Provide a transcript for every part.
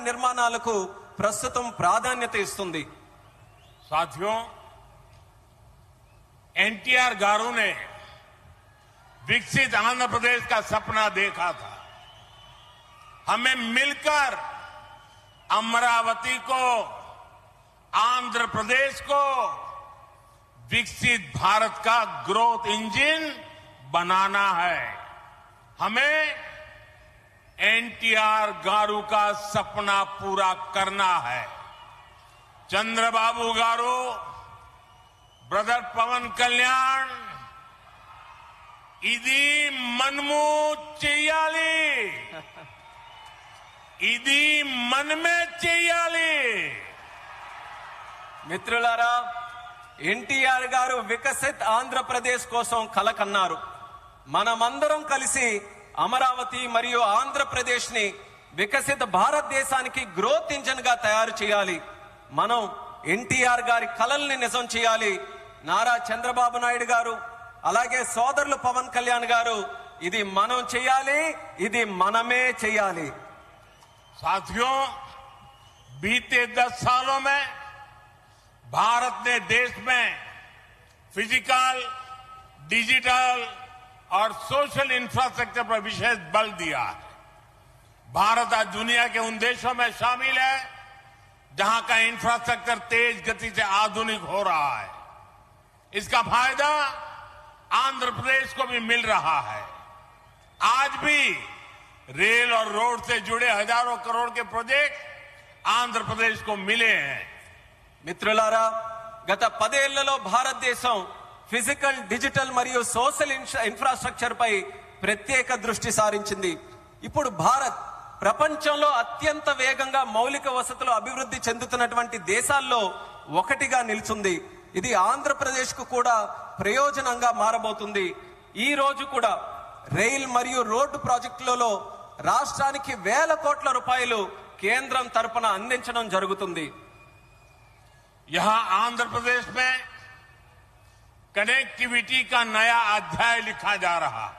నిర్మాణాలకు ప్రస్తుతం ప్రాధాన్యత ఇస్తుంది. साथियों, एनटीआर गारू ने विकसित आंध्र प्रदेश का सपना देखा था। हमें मिलकर अमरावती को, आंध्र प्रदेश को विकसित भारत का ग्रोथ इंजन बनाना है। हमें एनटीआर गारू का सपना पूरा करना है। चंद्रबाबू गारू, ब्रदर पवन कल्याण, इदी मनमू चेयाली, इदी मन में चेयाली। మిత్రులారా, ఎన్టీఆర్ గారు వికసిత్ ఆంధ్రప్రదేశ్ కోసం కలకన్నారు. మనమందరం కలిసి అమరావతి మరియు ఆంధ్రప్రదేశ్ ని వికసిత భారతదేశానికి గ్రోత్ ఇంజన్ గా తయారు చేయాలి. మనం ఎన్టీఆర్ గారి కలల్ని నిజం చేయాలి. నారా చంద్రబాబు నాయుడు గారు, అలాగే సోదరులు పవన్ కళ్యాణ్ గారు, ఇది మనం చేయాలి, ఇది మనమే చేయాలి. साथियों, बीते 10 सालों में भारत ने देश में फिजिकल, डिजिटल और सोशल इंफ्रास्ट्रक्चर पर विशेष बल दिया है। भारत आज दुनिया के उन देशों में शामिल है जहां का इंफ्रास्ट्रक्चर तेज गति से आधुनिक हो रहा है। इसका फायदा आंध्र प्रदेश को भी मिल रहा है। आज भी रेल और रोड से जुड़े हजारों करोड़ के प्रोजेक्ट आंध्र प्रदेश को मिले हैं। మిత్రులారా, గత 10 ఏళ్లలో భారతదేశం ఫిజికల్, డిజిటల్ మరియు సోషల్ ఇన్ఫ్రాస్ట్రక్చర్ పై ప్రత్యేక దృష్టి సారించింది. ఇప్పుడు భారత్ ప్రపంచంలో అత్యంత వేగంగా మౌలిక వసతులు అభివృద్ధి చెందుతున్నటువంటి దేశాల్లో ఒకటిగా నిలిచింది. ఇది ఆంధ్రప్రదేశ్ కు కూడా ప్రయోజనంగా మారబోతుంది. ఈ రోజు కూడా రైల్ మరియు రోడ్డు ప్రాజెక్టులలో రాష్ట్రానికి వేల కోట్ల రూపాయలు కేంద్రం తరపున అందించడం జరుగుతుంది. यहां आंध्र प्रदेश में कनेक्टिविटी का नया अध्याय लिखा जा रहा है।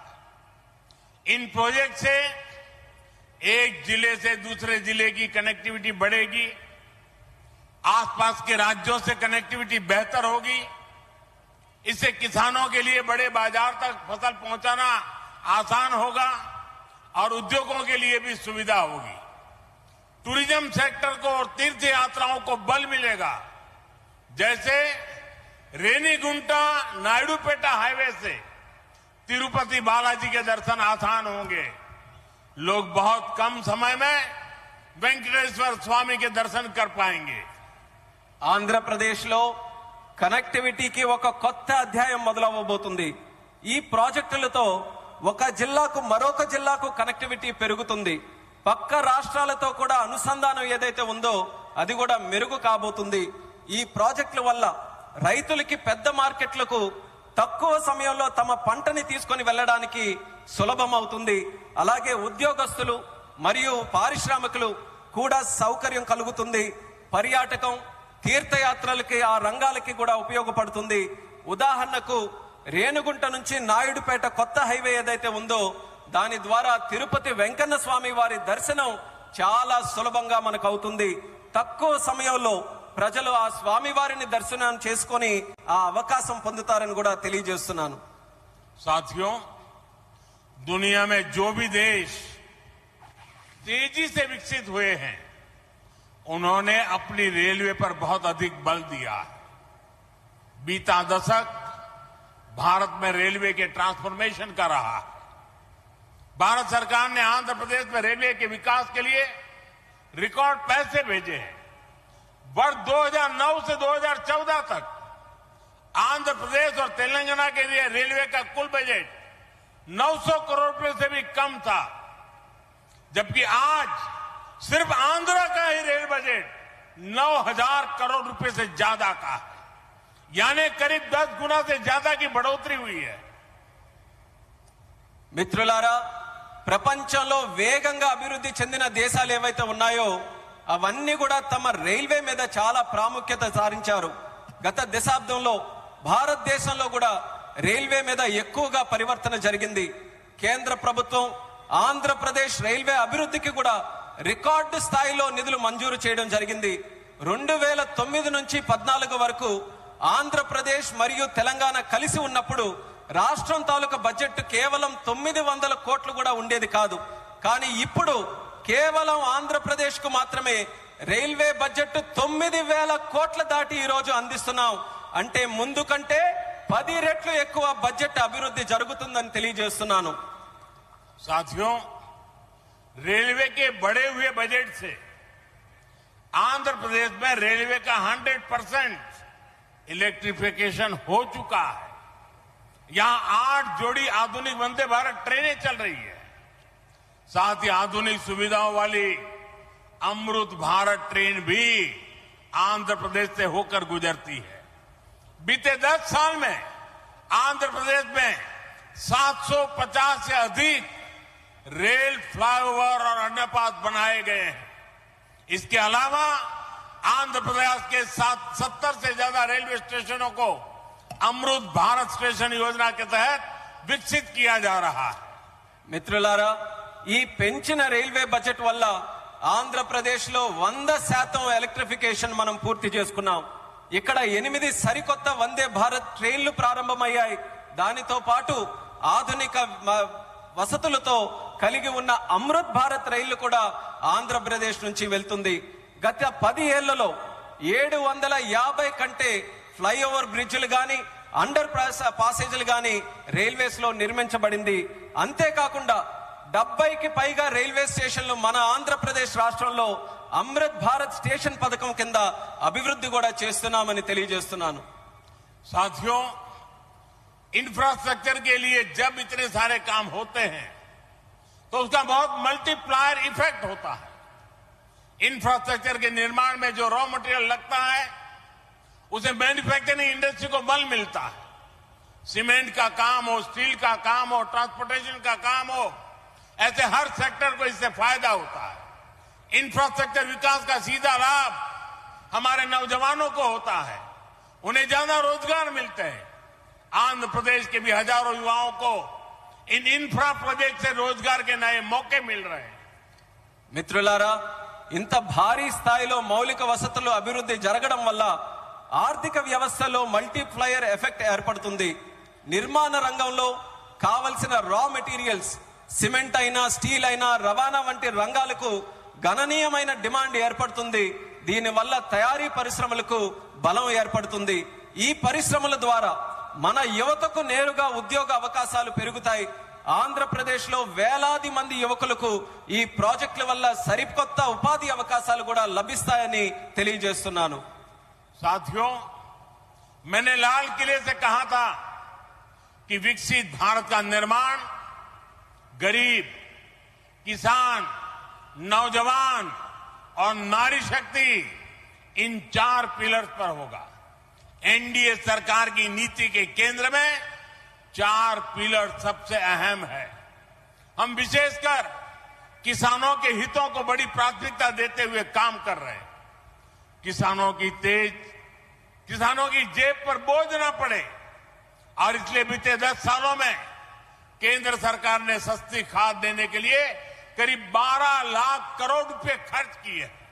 इन प्रोजेक्ट से एक जिले से दूसरे जिले की कनेक्टिविटी बढ़ेगी, आसपास के राज्यों से कनेक्टिविटी बेहतर होगी। इससे किसानों के लिए बड़े बाजार तक फसल पहुंचाना आसान होगा और उद्योगों के लिए भी सुविधा होगी। टूरिज्म सेक्टर को और तीर्थ यात्राओं को बल मिलेगा। जैसे रेनीगुंटा नायडूपेटा हाईवे से तिरुपति बालाजी के दर्शन आसान होंगे। लोग बहुत कम समय में वेंकटेश्वर स्वामी के दर्शन कर पाएंगे। ఆంధ్రప్రదేశ్ లో కనెక్టివిటీకి ఒక కొత్త అధ్యాయం మొదలవబోతుంది. ఈ ప్రాజెక్టులతో ఒక జిల్లాకు మరొక జిల్లాకు కనెక్టివిటీ పెరుగుతుంది. పక్క రాష్ట్రాలతో కూడా అనుసంధానం ఏదైతే ఉందో అది కూడా మెరుగు కాబోతుంది. ఈ ప్రాజెక్టుల వల్ల రైతులకి పెద్ద మార్కెట్లకు తక్కువ సమయంలో తమ పంటని తీసుకొని వెళ్ళడానికి సులభం అవుతుంది. అలాగే ఉద్యోగస్తులు మరియు పారిశ్రామికులు కూడా సౌకర్యం కలుగుతుంది. పర్యాటకం, తీర్థయాత్రలకి, ఆ రంగాలకి కూడా ఉపయోగపడుతుంది. ఉదాహరణకు రేణుగుంట నుంచి నాయుడుపేట కొత్త హైవే ఏదైతే ఉందో దాని ద్వారా తిరుపతి వెంకన్న స్వామి వారి దర్శనం చాలా సులభంగా మనకు అవుతుంది. తక్కువ సమయంలో ప్రజలు ఆ స్వామి వారిని దర్శనం చేసుకొని ఆ అవకాశం పొందుతారని కూడా తెలియజేస్తున్నాను. साथियों, दुनिया में जो भी देश तेजी से विकसित हुए हैं उन्होंने अपनी रेलवे पर बहुत अधिक बल दिया है। बीता दशक भारत में रेलवे के ट्रांसफॉर्मेशन का रहा है। भारत सरकार ने आंध्र प्रदेश में रेलवे के विकास के लिए रिकॉर्ड पैसे भेजे हैं। वर्ष 2009 से 2014 तक आंध्र प्रदेश और तेलंगाना के लिए रेलवे का कुल बजट 900 करोड़ रुपए से भी कम था, जबकि आज सिर्फ आंध्र का ही रेल बजट 9,000 करोड़ रुपए से ज्यादा का है, यानी करीब 10 गुना से ज्यादा की बढ़ोतरी हुई है। మిత్రులారా, ప్రపంచంలో వేగంగా అభివృద్ధి చెందిన దేశాలు ఏవైతే ఉన్నాయో అవన్నీ కూడా తమ రైల్వే మీద చాలా ప్రాముఖ్యత సారించారు. గత దశాబ్దంలో భారతదేశంలో కూడా రైల్వే మీద ఎక్కువగా పరివర్తన జరిగింది. కేంద్ర ప్రభుత్వం ఆంధ్రప్రదేశ్ రైల్వే అభివృద్ధికి కూడా రికార్డు స్థాయిలో నిధులు మంజూరు చేయడం జరిగింది. 2009 నుంచి 14 వరకు ఆంధ్రప్రదేశ్ మరియు తెలంగాణ కలిసి ఉన్నప్పుడు రాష్ట్రం తాలూకా బడ్జెట్ కేవలం 900 కోట్లు కూడా ఉండేది కాదు. కానీ ఇప్పుడు కేవలం ఆంధ్రప్రదేశ్ కు మాత్రమే రైల్వే బడ్జెట్ 9,000 కోట్ల దాటి ఈ రోజు అందిస్తున్నాం. అంటే ముందు కంటే 10 రెట్లు ఎక్కువ బడ్జెట్ అభివృద్ధి జరుగుతుందని తెలియజేస్తున్నాను. साथियों, रेलवे के बढ़े हुए बजट से आंध्र प्रदेश में रेलवे का 100% इलेक्ट्रिफिकेशन हो चुका है. यहां 8 जोड़ी आधुनिक वंदे भारत ट्रेनें चल रही है. साथ ही आधुनिक सुविधाओं वाली अमृत भारत ट्रेन भी आंध्र प्रदेश से होकर गुजरती है. बीते 10 साल में आंध्र प्रदेश में 750 से अधिक रेल फ्लाईओवर और अंडरपास बनाए गए हैं. इसके अलावा आंध्र प्रदेश के 70 से ज्यादा रेलवे स्टेशनों को अमृत भारत स्टेशन योजना के तहत विकसित किया जा रहा है. మిత్రులారా, ఈ పెంచిన రైల్వే బడ్జెట్ వల్ల ఆంధ్రప్రదేశ్ లో 100% ఎలక్ట్రిఫికేషన్ మనం పూర్తి చేసుకున్నాం. ఇక్కడ 8 సరికొత్త వందే భారత్ ట్రైన్లు ప్రారంభమయ్యాయి. దానితో పాటు ఆధునిక వసతులతో కలిగి ఉన్న అమృత్ భారత్ రైళ్లు కూడా ఆంధ్రప్రదేశ్ నుంచి వెళ్తుంది. గత 10 ఏళ్లలో 750 కంటే ఫ్లైఓవర్ బ్రిడ్జిలు గాని అండర్ పాసేజీలు గాని రైల్వేస్ లో నిర్మించబడింది. అంతేకాకుండా 70కి పైగా రైల్వే స్టేషన్లు మన ఆంధ్రప్రదేశ్ రాష్ట్రంలో అమృత్ భారత్ స్టేషన్ పథకం కింద అభివృద్ధి కూడా చేస్తున్నామని తెలియజేస్తున్నాను. साथियों, इंफ्रास्ट्रक्चर के लिए जब इतने सारे काम होते हैं तो उसका बहुत मल्टीप्लायर इफेक्ट होता है. इंफ्रास्ट्रक्चर के निर्माण में जो रॉ मटेरियल लगता है उसे मैन्युफैक्चरिंग इंडस्ट्री को बल मिलता है. सीमेंट का काम हो, स्टील का काम हो, ट्रांसपोर्टेशन का काम हो, ऐसे हर सेक्टर को इससे फायदा होता है. इंफ्रास्ट्रक्चर विकास का सीधा लाभ हमारे नौजवानों को होता है. उन्हें ज्यादा रोजगार मिलते हैं. आंध्र प्रदेश के भी हजारों युवाओं को इन इंफ्रा प्रोजेक्ट से रोजगार के नए मौके मिल रहे हैं. మిత్రులారా, ఇంత భారీ స్థాయిలో మౌలిక వసతులు అభివృద్ధి జరగడం వల్ల ఆర్థిక వ్యవస్థలో మల్టీప్లయర్ ఎఫెక్ట్ ఏర్పడుతుంది. నిర్మాణ రంగంలో కావలసిన రా మెటీరియల్స్, సిమెంట్ అయినా, స్టీల్ అయినా, రవాణా వంటి రంగాలకు గణనీయమైన డిమాండ్ ఏర్పడుతుంది. దీనివల్ల తయారీ పరిశ్రమలకు బలం ఏర్పడుతుంది. ఈ పరిశ్రమల ద్వారా మన యువతకు నేరుగా ఉద్యోగ అవకాశాలు పెరుగుతాయి. ఆంధ్రప్రదేశ్ లో వేలాది మంది యువకులకు ఈ ప్రాజెక్టుల వల్ల సరికొత్త ఉపాధి అవకాశాలు కూడా లభిస్తాయని తెలియజేస్తున్నాను. साथियों, मैंने लाल किले से कहा था कि विकसित भारत का निर्माण गरीब, किसान, नौजवान और नारी शक्ति इन 4 पिलर्स पर होगा. एनडीए सरकार की नीति के केंद्र में 4 पिलर सबसे अहम है. हम विशेषकर किसानों के हितों को बड़ी प्राथमिकता देते हुए काम कर रहे हैं. किसानों की जेब पर बोझ न पड़े और इसलिए बीते 10 सालों में केंद्र सरकार ने सस्ती खाद देने के लिए करीब 12 लाख करोड़ रुपए खर्च किए हैं.